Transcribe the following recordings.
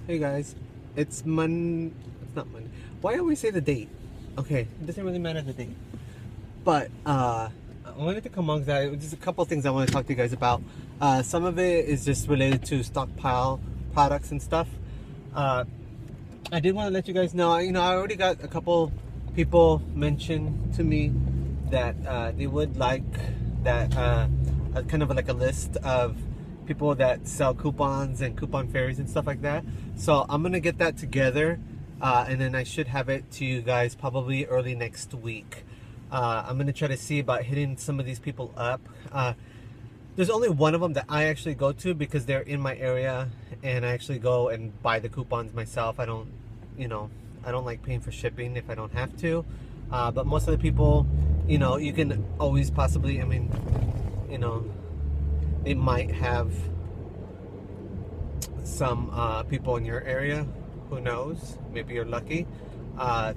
Hey guys, it's It's not Monday. Why do we say the date? Okay, it doesn't really matter the date. But I wanted to come on because just a couple of things I want to talk to you guys about. Some of it is just related to stockpile products and stuff. I did want to let you guys know. I already got a couple people mention to me that they would like that kind of like a list of people that sell coupons and coupon fairies and stuff like that. So I'm gonna get that together, and then I should have it to you guys probably early next week. I'm gonna try to see about hitting some of these people up. There's only one of them that I actually go to because they're in my area, and I actually go and buy the coupons myself. I don't like paying for shipping if I don't have to. But most of the people, you can always possibly, it might have some people in your area. Who knows? Maybe you're lucky. I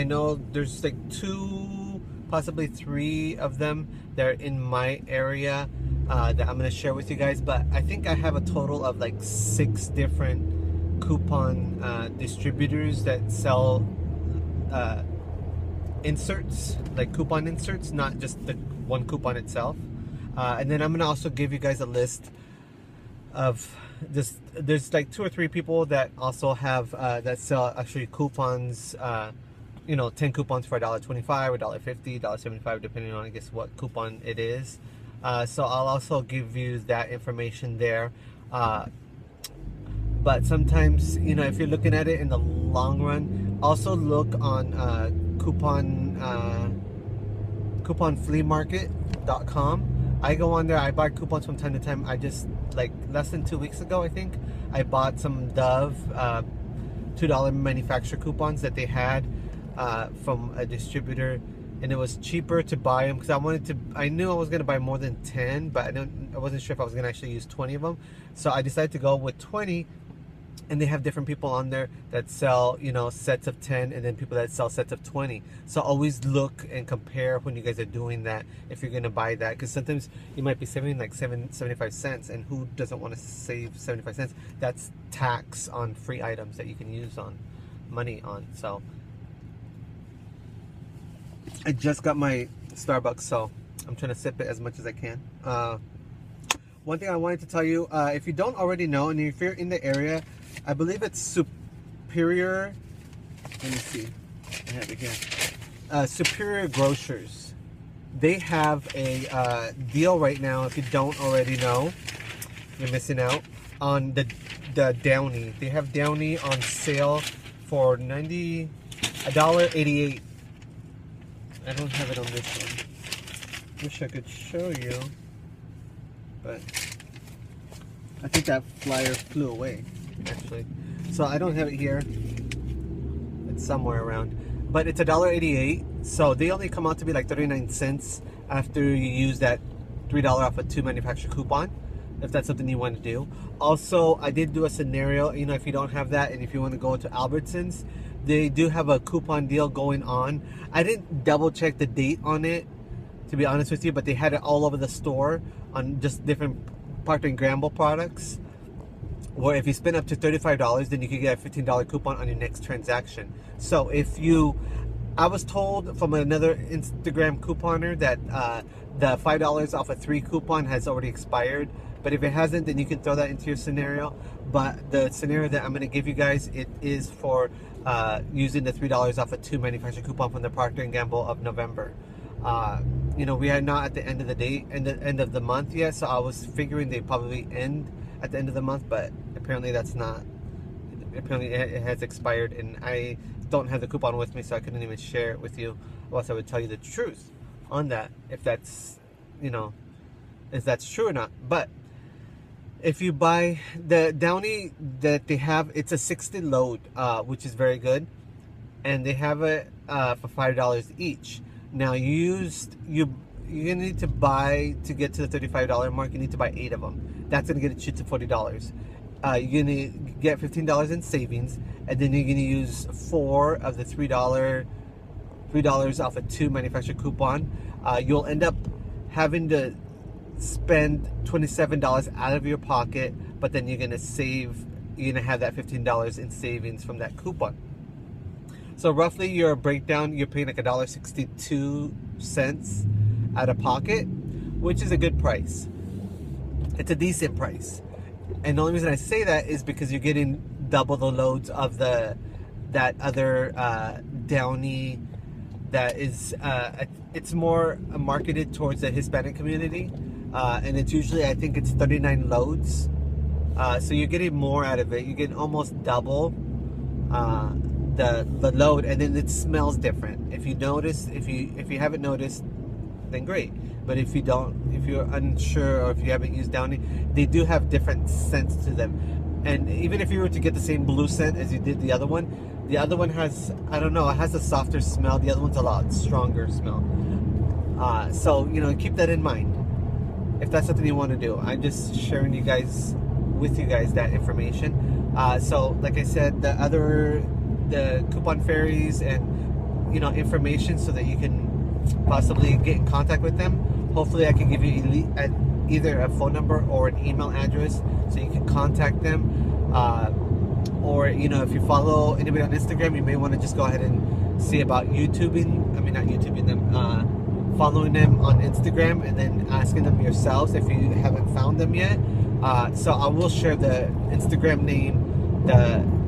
know there's like 2, possibly 3 of them that are in my area that I'm going to share with you guys. But I think I have a total of like 6 different coupon distributors that sell inserts, like coupon inserts, not just the one coupon itself. And then I'm gonna also give you guys a list of this. There's like 2 or 3 people that also have that sell actually coupons. 10 coupons for $1.25, $1.50, $1.75, depending on I guess what coupon it is. So I'll also give you that information there. But sometimes, if you're looking at it in the long run, also look on couponfleamarket.com. I go on there, I buy coupons from time to time. I just, like less than 2 weeks ago, I think, I bought some Dove $2 manufacturer coupons that they had from a distributor, and it was cheaper to buy them because I knew I was going to buy more than 10, but I wasn't sure if I was going to actually use 20 of them. So I decided to go with 20. And they have different people on there that sell, sets of 10, and then people that sell sets of 20. So always look and compare when you guys are doing that, if you're going to buy that. Because sometimes you might be saving like 75 cents, and who doesn't want to save 75 cents? That's tax on free items that you can use money on. So I just got my Starbucks, so I'm trying to sip it as much as I can. One thing I wanted to tell you, if you don't already know, and if you're in the area, I believe it's Superior. Let me see. I have it here. Superior Grocers. They have a deal right now. If you don't already know, you're missing out on the Downy. They have Downy on sale for $1.88. I don't have it on this one. Wish I could show you, but I think that flyer flew away, actually. So I don't have it here. It's somewhere around. But it's $1.88. So they only come out to be like 39 cents after you use that $3 off a 2 manufacturer coupon, if that's something you want to do. Also, I did do a scenario, if you don't have that and if you want to go to Albertsons, they do have a coupon deal going on. I didn't double check the date on it, to be honest with you, but they had it all over the store on just different Procter & Gamble products, where if you spend up to $35, then you can get a $15 coupon on your next transaction. So I was told from another Instagram couponer that the $5 off a 3 coupon has already expired, but if it hasn't, then you can throw that into your scenario. But the scenario that I'm going to give you guys, it is for using the $3 off a 2 manufacturer coupon from the Procter & Gamble of November. We are not at the end of the day, end of the month yet, so I was figuring they probably end at the end of the month, but apparently that's not. Apparently it has expired, and I don't have the coupon with me, so I couldn't even share it with you, or else I would tell you the truth on that, if that's, if that's true or not. But if you buy the Downy that they have, it's a 60 load, which is very good, and they have it for $5 each. Now you're gonna need to buy, to get to the $35 mark, you need to buy 8 of them. That's gonna get you to $40. You're gonna get $15 in savings, and then you're gonna use 4 of the $3 off a 2 manufacturer coupon. You'll end up having to spend $27 out of your pocket, but then you're gonna save you're gonna have that $15 in savings from that coupon. So roughly your breakdown, you're paying like $1.62 out of pocket, which is a good price. It's a decent price. And the only reason I say that is because you're getting double the loads of that other Downy that is it's more marketed towards the Hispanic community, and it's usually, I think it's 39 loads, so you're getting more out of it. You get almost double the load, and then it smells different. If you notice, if you haven't noticed, then great. But if you don't, if you're unsure, or if you haven't used Downy, they do have different scents to them. And even if you were to get the same blue scent as you did the other one has, I don't know, it has a softer smell. The other one's a lot stronger smell. So, you know, keep that in mind if that's something you want to do. I'm just sharing with you guys that information. So, like I said, the coupon fairies and, you know, information so that you can possibly get in contact with them. Hopefully I can give you either a phone number or an email address so you can contact them, or, you know, if you follow anybody on Instagram, you may want to just go ahead and see about following them on Instagram and then asking them yourselves if you haven't found them yet. So I will share the Instagram name,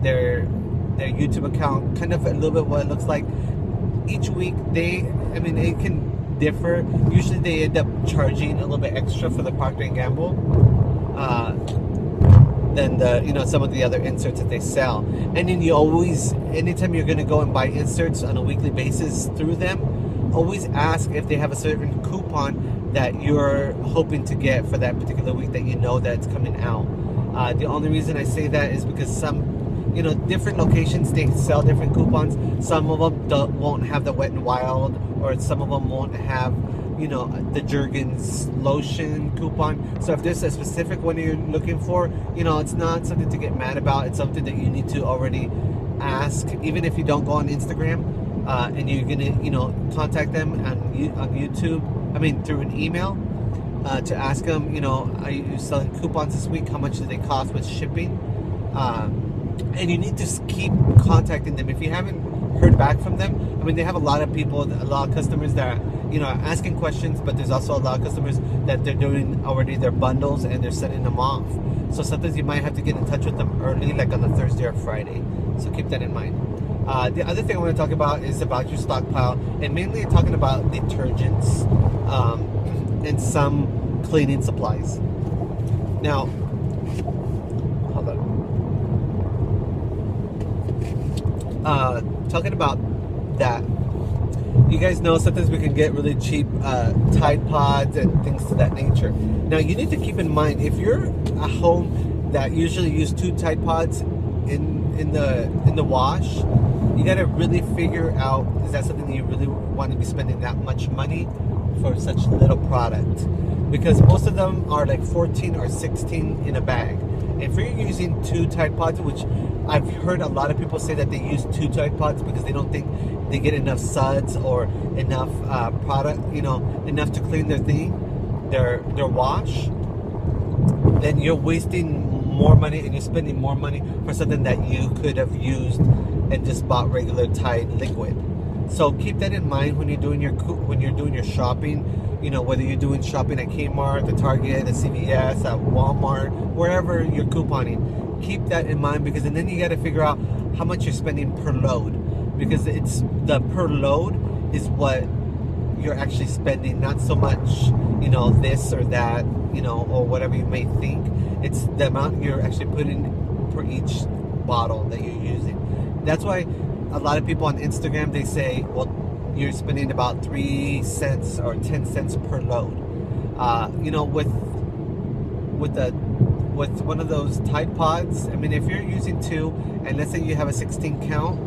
their YouTube account, kind of a little bit what it looks like. Each week it can differ. Usually they end up charging a little bit extra for the Procter & Gamble than some of the other inserts that they sell. And then you always, anytime you're going to go and buy inserts on a weekly basis through them, always ask if they have a certain coupon that you're hoping to get for that particular week that you know that's coming out. The only reason I say that is because different locations, they sell different coupons. Some of them won't have the Wet n Wild, or some of them won't have, the Jergens lotion coupon. So if there's a specific one you're looking for, it's not something to get mad about. It's something that you need to already ask, even if you don't go on Instagram, and you're gonna, contact them on YouTube. Through an email, to ask them, are you selling coupons this week? How much do they cost with shipping? And you need to keep contacting them. If you haven't heard back from them, they have a lot of people, a lot of customers that are asking questions, but there's also a lot of customers that they're doing already their bundles and they're sending them off. So sometimes you might have to get in touch with them early, like on a Thursday or Friday. So keep that in mind. The other thing I want to talk about is about your stockpile, and mainly talking about detergents and some cleaning supplies. Now, hold on. Talking about that, you guys know sometimes we can get really cheap Tide Pods and things to that nature. Now you need to keep in mind, if you're a home that usually use 2 Tide Pods in the wash, you got to really figure out, is that something that you really want to be spending that much money for such little product? Because most of them are like 14 or 16 in a bag. If you're using 2 Tide Pods, which I've heard a lot of people say that they use 2 Tide Pods because they don't think they get enough suds or enough product, enough to clean their wash, then you're wasting more money and you're spending more money for something that you could have used and just bought regular Tide liquid. So keep that in mind when you're doing your shopping. Whether you're doing shopping at Kmart, the Target, the CVS, at Walmart, wherever you're couponing, keep that in mind, because and then you got to figure out how much you're spending per load, because it's the per load is what you're actually spending, not so much this or that, or whatever you may think. It's the amount you're actually putting per each bottle that you're using. That's why a lot of people on Instagram, they say, well, you're spending about 3 cents or 10 cents per load. With one of those Tide Pods, if you're using 2, and let's say you have a 16 count,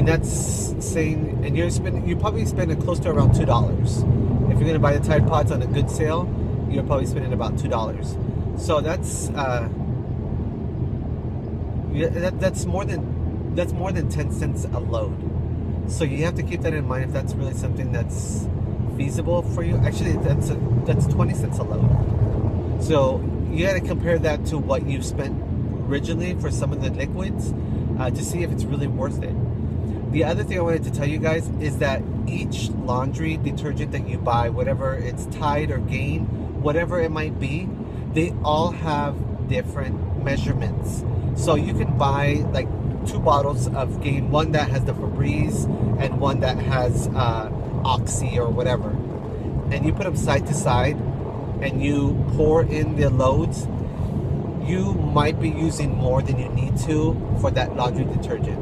that's saying, and you're probably spending close to around $2. If you're gonna buy the Tide Pods on a good sale, you're probably spending about $2. So that's more than 10 cents a load. So you have to keep that in mind if that's really something that's feasible for you. Actually, that's 20 cents a load. So you got to compare that to what you've spent originally for some of the liquids to see if it's really worth it. The other thing I wanted to tell you guys is that each laundry detergent that you buy, whatever it's Tide or Gain, whatever it might be, they all have different measurements. So you can buy like 2 bottles of Gain, one that has the Febreze and one that has Oxy or whatever, and you put them side to side and you pour in the loads. You might be using more than you need to for that laundry detergent.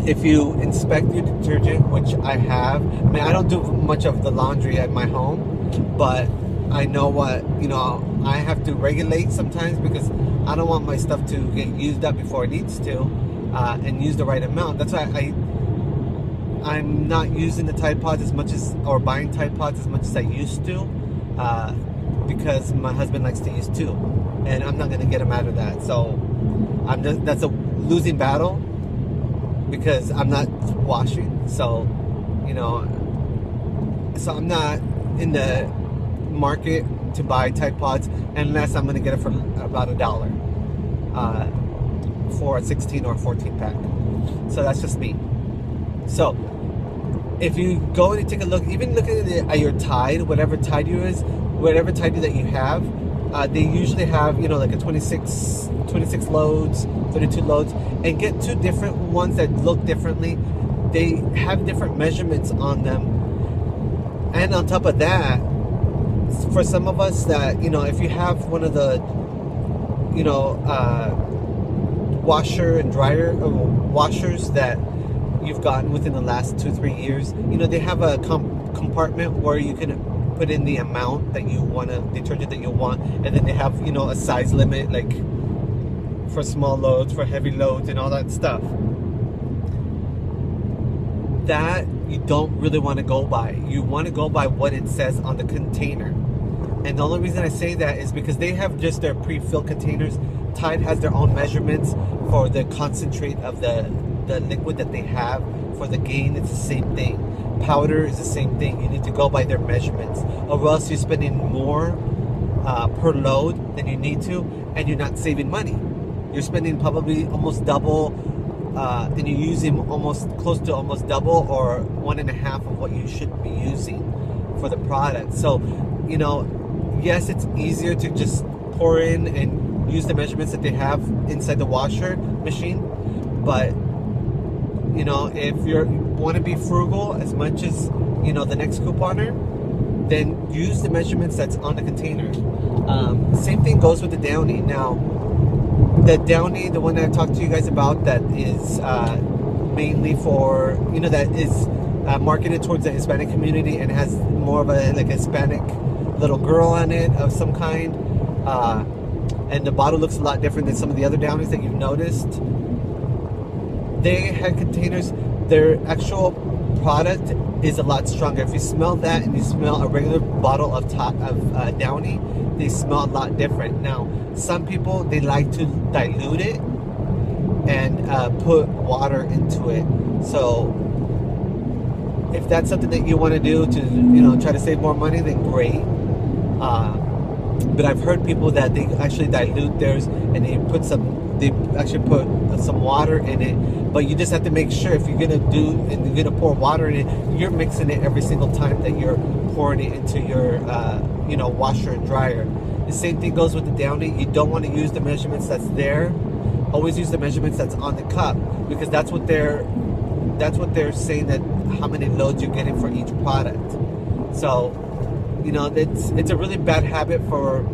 If you inspect your detergent, which I have, I mean, I don't do much of the laundry at my home, but I know what, I have to regulate sometimes because I don't want my stuff to get used up before it needs to, and use the right amount. That's why I'm not using the Tide Pods as much as, or buying Tide Pods as much as I used to, because my husband likes to use 2, and I'm not going to get him out of that. So that's a losing battle, because I'm not washing, so so I'm not in the market to buy Tide Pods unless I'm going to get it for about $1 for a 16 or 14 pack. So that's just me. So if you go and you take a look, even looking at your Tide, whatever Tide you that you have, they usually have like a 26 loads, 32 loads, and get 2 different ones that look differently. They have different measurements on them, and on top of that, for some of us that if you have one of the washer and dryer washers that you've gotten within the last 2-3 years, they have a compartment where you can put in the amount that you want, detergent that you want, and then they have a size limit, like for small loads, for heavy loads, and all that stuff. That you don't really want to go by. You want to go by what it says on the container. And the only reason I say that is because they have just their pre-filled containers. Tide has their own measurements for the concentrate of the liquid that they have. For the Gain, it's the same thing. Powder is the same thing. You need to go by their measurements, or else you're spending more per load than you need to, and you're not saving money. You're spending probably almost double, and you're using close to almost double or 1.5 of what you should be using for the product. So, yes, it's easier to just pour in and use the measurements that they have inside the washer machine, but if you want to be frugal as much as the next couponer, then use the measurements that's on the container. Same thing goes with the Downy. Now, the Downy, the one that I talked to you guys about, that is mainly for that is marketed towards the Hispanic community and has more of a Hispanic little girl on it of some kind, and the bottle looks a lot different than some of the other Downies that you've noticed. They had containers. Their actual product is a lot stronger. If you smell that and you smell a regular bottle of Downy, they smell a lot different. Now, some people, they like to dilute it and put water into it. So if that's something that you want to do to try to save more money, then great. But I've heard people that they actually dilute theirs and they actually put some water in it. But you just have to make sure, if you're gonna pour water in it, you're mixing it every single time that you're pouring it into your washer and dryer. The same thing goes with the Downy. You don't want to use the measurements that's there. Always use the measurements that's on the cup, because that's what they're saying, that how many loads you're getting for each product. So it's a really bad habit for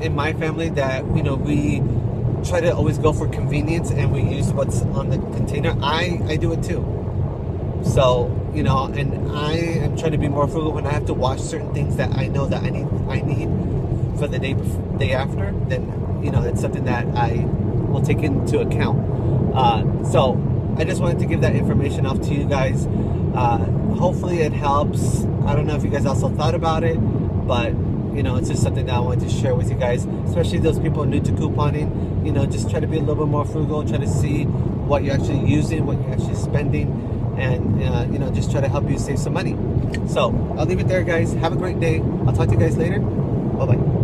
in my family that we try to always go for convenience and we use what's on the container. I do it too. So and I am trying to be more frugal when I have to wash certain things that I know that I need for the day after. Then it's something that I will take into account. So I just wanted to give that information off to you guys. Hopefully it helps. I don't know if you guys also thought about it, but it's just something that I wanted to share with you guys, especially those people new to couponing. Just try to be a little bit more frugal, try to see what you're actually using, what you're actually spending, and just try to help you save some money. So I'll leave it there, guys. Have a great day. I'll talk to you guys later. Bye bye.